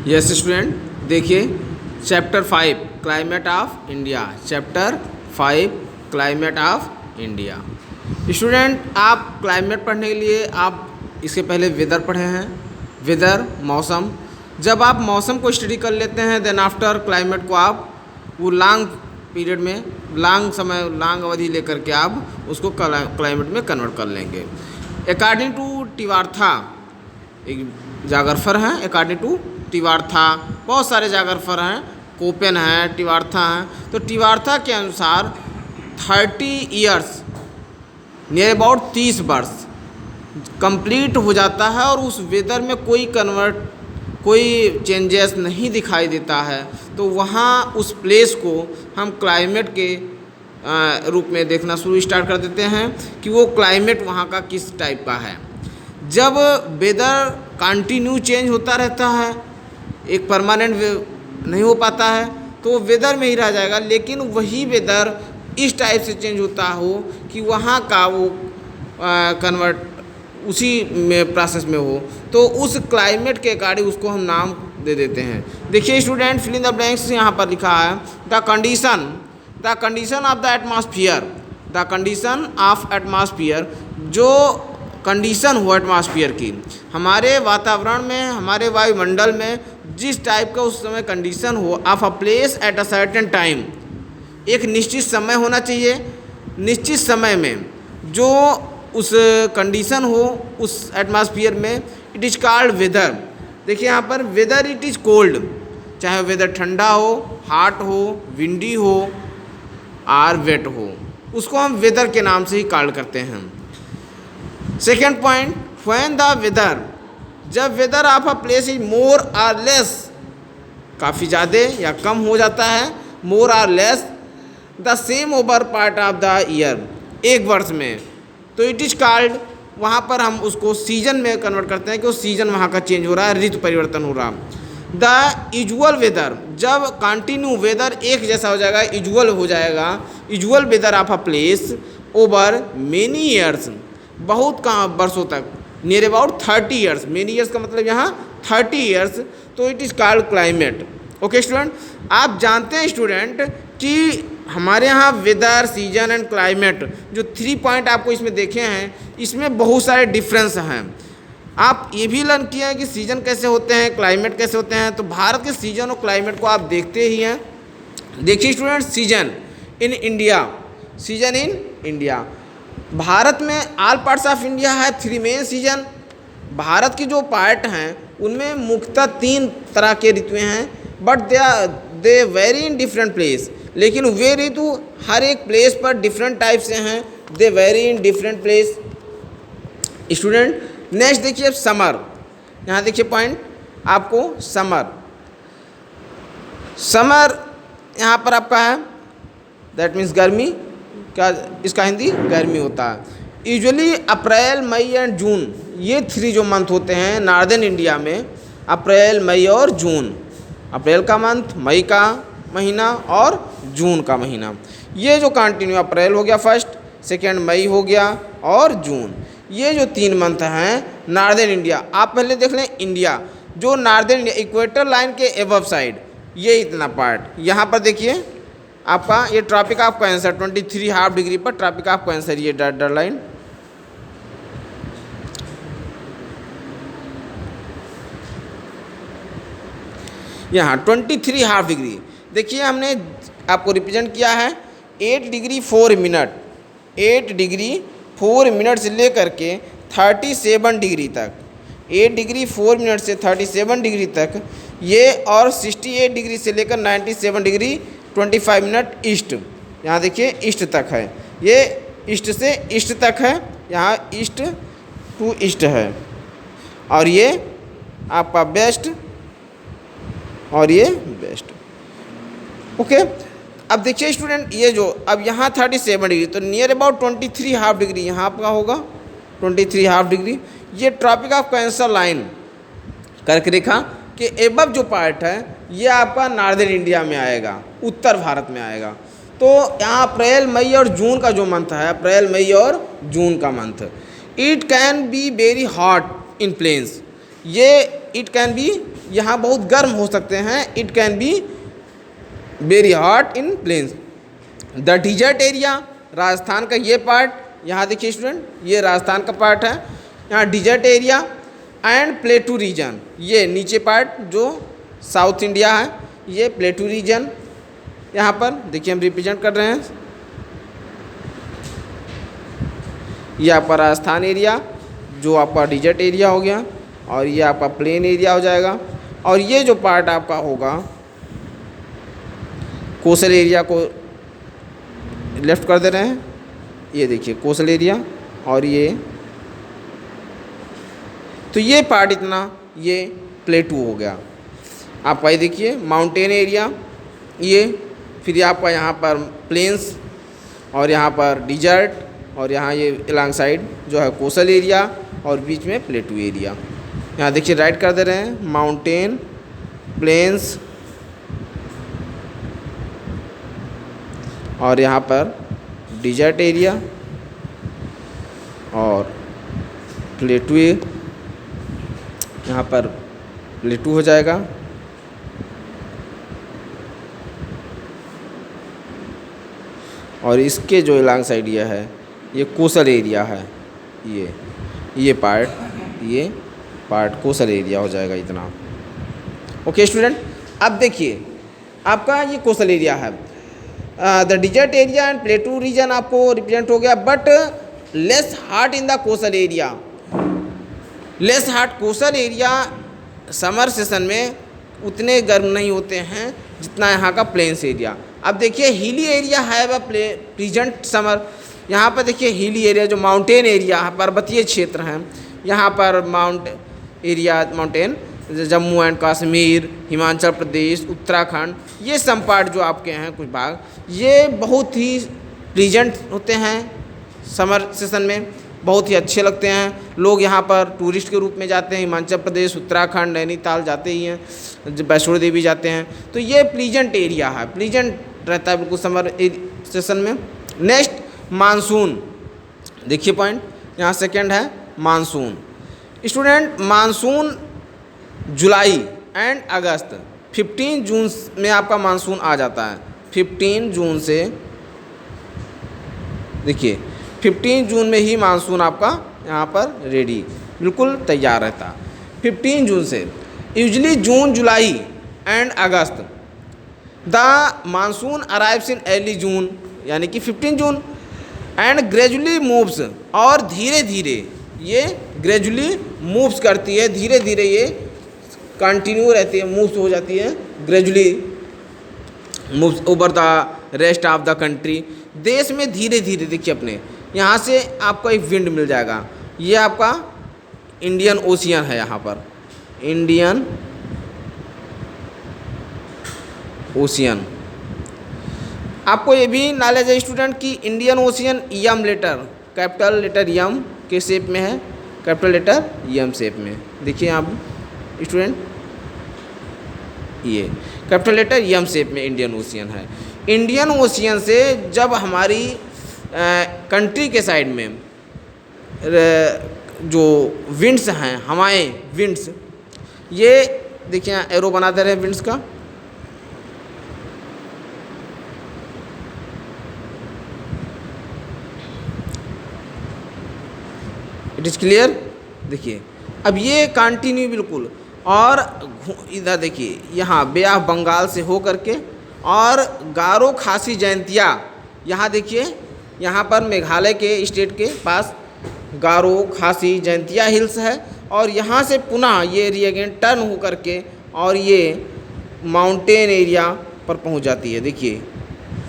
Yes student, देखिए chapter 5 climate of India, chapter 5 climate of India. Student, आप climate पढ़ने के लिए आप इसके पहले वेदर पढ़े हैं, वेदर मौसम। जब आप मौसम को स्टडी कर लेते हैं देन आफ्टर क्लाइमेट को आप वो लॉन्ग पीरियड में लॉन्ग अवधि लेकर के आप उसको क्लाइमेट में कन्वर्ट कर लेंगे। अकॉर्डिंग टू टिवार्था, एक जाग्राफर हैं, अकॉर्डिंग टू टिवार्था, बहुत सारे जाग्राफर हैं, कोपेन है, टिवार्था हैं। तो टिवार्था के अनुसार 30 ईयर्स नियर अबाउट 30 वर्ष कंप्लीट हो जाता है और उस वेदर में कोई चेंजेस नहीं दिखाई देता है, तो वहाँ उस प्लेस को हम क्लाइमेट के रूप में देखना स्टार्ट कर देते हैं कि वो क्लाइमेट वहाँ का किस टाइप का है। जब वेदर कंटिन्यू चेंज होता रहता है, एक परमानेंट नहीं हो पाता है, तो वेदर में ही रह जाएगा। लेकिन वही वेदर इस टाइप से चेंज होता हो कि वहाँ का वो कन्वर्ट उसी में प्रोसेस में हो, तो उस क्लाइमेट के अकॉर्डिंग उसको हम नाम दे देते हैं। देखिए student, fill in the blanks यहाँ पर लिखा है the condition of the atmosphere, the condition of atmosphere, जो कंडीशन हो एटमॉस्फेयर की, हमारे वातावरण में, हमारे वायुमंडल में जिस टाइप का उस समय कंडीशन हो of a place at a certain time, एक निश्चित समय होना चाहिए। निश्चित समय में जो उस कंडीशन हो उस एटमॉस्फेयर में, इट इज़ कॉल्ड वेदर। देखिए यहाँ पर वेदर इट इज़ कोल्ड, चाहे वेदर ठंडा हो, हॉट हो, विंडी हो और वेट हो, उसको हम वेदर के नाम से ही कॉल करते हैं। Second point, when the weather, जब weather of a place is more or less, काफ़ी ज़्यादा या कम हो जाता है, मोर or less the same over part of the year, एक वर्ष में, तो इट इज़ कॉल्ड, वहाँ पर हम उसको सीजन में कन्वर्ट करते हैं कि वो सीजन वहाँ का चेंज हो रहा है, ऋतु परिवर्तन हो रहा है। द यूजुअल वेदर, जब कंटिन्यू वेदर एक जैसा हो जाएगा, यूजुअल हो जाएगा, usual weather of a place over many years, बहुत कहाँ वर्षों तक, near about 30 years, many years का मतलब यहाँ 30 ईयर्स, तो it is called climate. Okay student, आप जानते हैं स्टूडेंट कि हमारे यहाँ वेदर, सीजन एंड क्लाइमेट, जो 3 पॉइंट आपको इसमें देखे हैं, इसमें बहुत सारे डिफरेंस हैं। आप ये भी लर्न किए हैं कि सीजन कैसे होते हैं, क्लाइमेट कैसे होते हैं। तो भारत के सीजन और क्लाइमेट को आप देखते ही हैं। देखिए student, season in India, season in India, Bharat में ऑल पार्ट्स ऑफ इंडिया है 3 मेन सीजन। भारत की जो पार्ट हैं उनमें मुख्यतः 3 तरह के ऋतुएँ हैं, but they vary in different place, लेकिन वे ऋतु हर एक प्लेस पर डिफरेंट टाइप से हैं, they vary in different place. Student, next देखिए समर, यहाँ देखिए पॉइंट आपको समर यहाँ पर आपका है, दैट मीन्स गर्मी, क्या इसका हिंदी गर्मी होता है। Usually April, May and June, ये 3 जो मंथ होते हैं नॉर्दर्न इंडिया में, अप्रैल, मई और जून, अप्रैल का मंथ, मई का महीना और जून का महीना, ये जो कंटिन्यू, अप्रैल हो गया फर्स्ट, सेकेंड मई हो गया और जून, ये जो 3 मंथ हैं नॉर्दर्न इंडिया। आप पहले देख लें इंडिया, जो नॉर्दर्न इंडिया इक्वेटर लाइन के एबव साइड, ये इतना पार्ट, यहाँ पर देखिए आपका ये ट्रॉपिक ऑफ कैंसर 23.5 डिग्री पर ट्रॉपिक ऑफ कैंसर, ये डॉट लाइन, यहाँ 23.5 डिग्री। देखिए हमने आपको रिप्रेजेंट किया है 8 डिग्री 4 मिनट, 8 डिग्री 4 मिनट से लेकर के 37 डिग्री तक, 8 डिग्री 4 मिनट से 37 डिग्री तक ये, और 68 डिग्री से लेकर 97 डिग्री 25 मिनट ईस्ट, यहाँ देखिए ईस्ट तक है, ये ईस्ट से ईस्ट तक है, यहाँ ईस्ट टू ईस्ट है, और ये आपका वेस्ट और ये वेस्ट। ओके, अब देखिए स्टूडेंट, ये जो अब यहाँ 37 डिग्री, तो नियर अबाउट 23.5 डिग्री यहाँ आपका होगा, 23.5 डिग्री। ये ट्रॉपिक ऑफ कैंसर लाइन करके रेखा के एबव जो पार्ट है ये आपका नॉर्दर्न इंडिया में आएगा, उत्तर भारत में आएगा। तो यहाँ अप्रैल, मई और जून का जो मंथ है, अप्रैल, मई और जून का month, it can be very hot in plains, ये इट कैन बी यहाँ बहुत गर्म हो सकते हैं। It can be very hot in plains. The desert area, Rajasthan का ये पार्ट, यहाँ देखिए स्टूडेंट, ये राजस्थान का पार्ट है, यहाँ desert area and plateau region, ये नीचे पार्ट जो साउथ इंडिया है, ये प्लेटू रीजन यहाँ पर देखिए हम रिप्रेजेंट कर रहे हैं। ये आपका राजस्थान एरिया जो आपका डिजर्ट एरिया हो गया, और ये आपका प्लेन एरिया हो जाएगा, और ये जो पार्ट आपका होगा कोस्टल एरिया को लेफ्ट कर दे रहे हैं, ये देखिए कोस्टल एरिया, और ये तो ये पार्ट इतना ये प्लेटू हो गया आपका। ये देखिए माउंटेन एरिया, ये फिर आपका यहाँ पर प्लेन्स, और यहाँ पर डिजर्ट, और यहाँ ये अलॉन्ग साइड जो है कोस्टल एरिया, और बीच में प्लेटू एरिया। यहाँ देखिए राइट कर दे रहे हैं, माउंटेन, प्लेन्स, और यहाँ पर डिजर्ट एरिया और प्लेटू, यहाँ पर प्लेटू हो जाएगा। और इसके जो अलॉन्ग साइड ये है ये कोस्टल एरिया है, ये पार्ट कोस्टल एरिया हो जाएगा इतना। ओके स्टूडेंट, अब देखिए आपका ये कोस्टल एरिया है। The desert area and plateau region आपको रिप्रेजेंट हो गया, but less hot in the coastal area. Less hot coastal area summer session में उतने गर्म नहीं होते हैं जितना यहाँ का प्लेन्स एरिया। अब देखिए हिली एरिया है वह प्रेजेंट समर, यहाँ पर देखिए हिली एरिया जो माउंटेन एरिया है, पर्वतीय क्षेत्र हैं, यहाँ पर माउंटेन जम्मू एंड कश्मीर, हिमाचल प्रदेश, उत्तराखंड, ये सब पार्ट जो आपके हैं कुछ भाग, ये बहुत ही प्लीजेंट होते हैं समर सेशन में, बहुत ही अच्छे लगते हैं। लोग यहाँ पर टूरिस्ट के रूप में जाते हैं, हिमाचल प्रदेश, उत्तराखंड, नैनीताल जाते ही हैं, वैष्णो देवी जाते हैं। तो ये प्लीजेंट एरिया है, प्लीजेंट रहता है बिल्कुल समर सेशन में। नेक्स्ट मानसून, देखिए पॉइंट यहाँ सेकंड है monsoon. Student monsoon July and August, 15 जून में आपका मानसून आ जाता है। 15 जून से देखिए 15 जून में ही मानसून आपका यहाँ पर रेडी बिल्कुल तैयार रहता है। 15 जून से usually June, July and August the monsoon arrives in early June, यानी कि 15 जून एंड ग्रेजुअली मूव्स, और धीरे धीरे ये ग्रेजुअली मूव्स करती है, धीरे धीरे ये कंटिन्यू रहती है, मूव्स हो जाती है, gradually moves over the rest of the country. देश में धीरे धीरे देखिए अपने यहाँ से आपको एक विंड मिल जाएगा, ये आपका इंडियन ओशियन है, यहाँ पर इंडियन ओशियन। आपको ये भी नॉलेज है स्टूडेंट कि इंडियन ओशियन यम लेटर, कैपिटल लेटर यम के शेप में है, कैपिटल लेटर यम शेप में। देखिए आप स्टूडेंट, ये कैपिटल लेटर यम शेप में इंडियन ओशियन है। इंडियन ओशियन से जब हमारी कंट्री के साइड में जो विंड्स हैं, हवाएं, विंड्स, ये देखिए यहाँ एरो बना दे रहे हैं विंड्स का, इट इज़ क्लियर। देखिए अब ये कंटिन्यू बिल्कुल, और इधर देखिए यहाँ बे ऑफ बंगाल से हो करके, और गारो खासी जयंतिया, यहाँ देखिए यहाँ पर मेघालय के स्टेट के पास गारो खासी जयंतिया हिल्स है, और यहाँ से पुनः ये रीअगेन टर्न हो करके और ये माउंटेन एरिया पर पहुँच जाती है। देखिए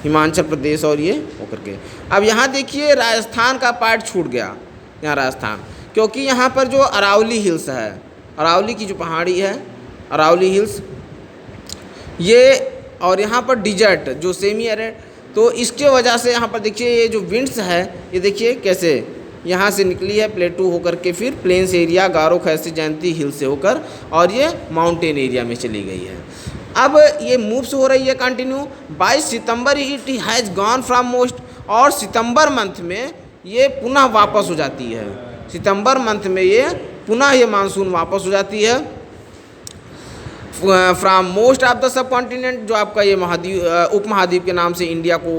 हिमाचल प्रदेश और ये होकर के। अब यहाँ देखिए राजस्थान का पार्ट छूट गया, यहाँ राजस्थान, क्योंकि यहाँ पर जो अरावली हिल्स है, अरावली की जो पहाड़ी है, अरावली हिल्स, ये, और यहाँ पर डिजर्ट जो सेमी एरिड, तो इसके वजह से यहाँ पर देखिए ये जो विंड्स है, ये देखिए कैसे यहाँ से निकली है प्लेटू होकर के, फिर प्लेन्स एरिया गारो खासी जयंती हिल से होकर, और ये माउंटेन एरिया में चली गई है। अब ये मूव्स हो रही है continue. 22 September it has gone from most, और सितंबर मंथ में ये पुनः वापस हो जाती है, सितंबर मंथ में ये पुनः ये मानसून वापस हो जाती है। From most of the sub continent, जो आपका ये महाद्वीप उपमहाद्वीप के नाम से इंडिया को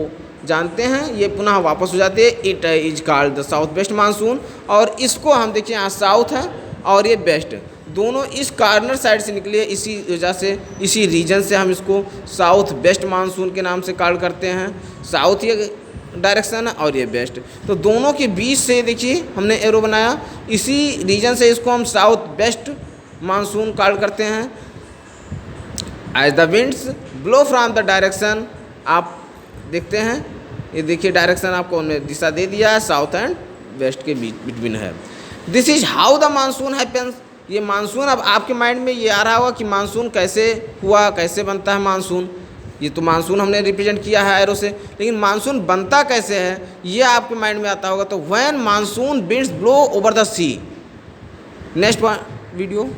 जानते हैं, ये पुनः वापस हो जाते हैं। It is called the south west monsoon, और इसको हम देखिए यहाँ साउथ है और ये वेस्ट, दोनों इस कॉर्नर साइड से निकले, इसी वजह से इसी रीजन से हम इसको साउथ वेस्ट मानसून के नाम से कॉल करते हैं। साउथ ये डायरेक्शन है और ये वेस्ट, तो दोनों के बीच से देखिए हमने एरो बनाया, इसी रीजन से इसको हम साउथ वेस्ट मानसून कॉल करते हैं। As the winds blow from the direction, आप देखते हैं, ये देखिए डायरेक्शन आपको हमने दिशा दे दिया है, साउथ एंड वेस्ट के बीच बिटवीन है। This is how the monsoon happens, ये मानसून, अब आपके माइंड में ये आ रहा होगा कि मानसून कैसे हुआ, कैसे बनता है मानसून। ये तो मानसून हमने रिप्रेजेंट किया है एरो से, लेकिन मानसून बनता कैसे है ये आपके माइंड में आता होगा। तो when monsoon winds blow over the sea. Next video.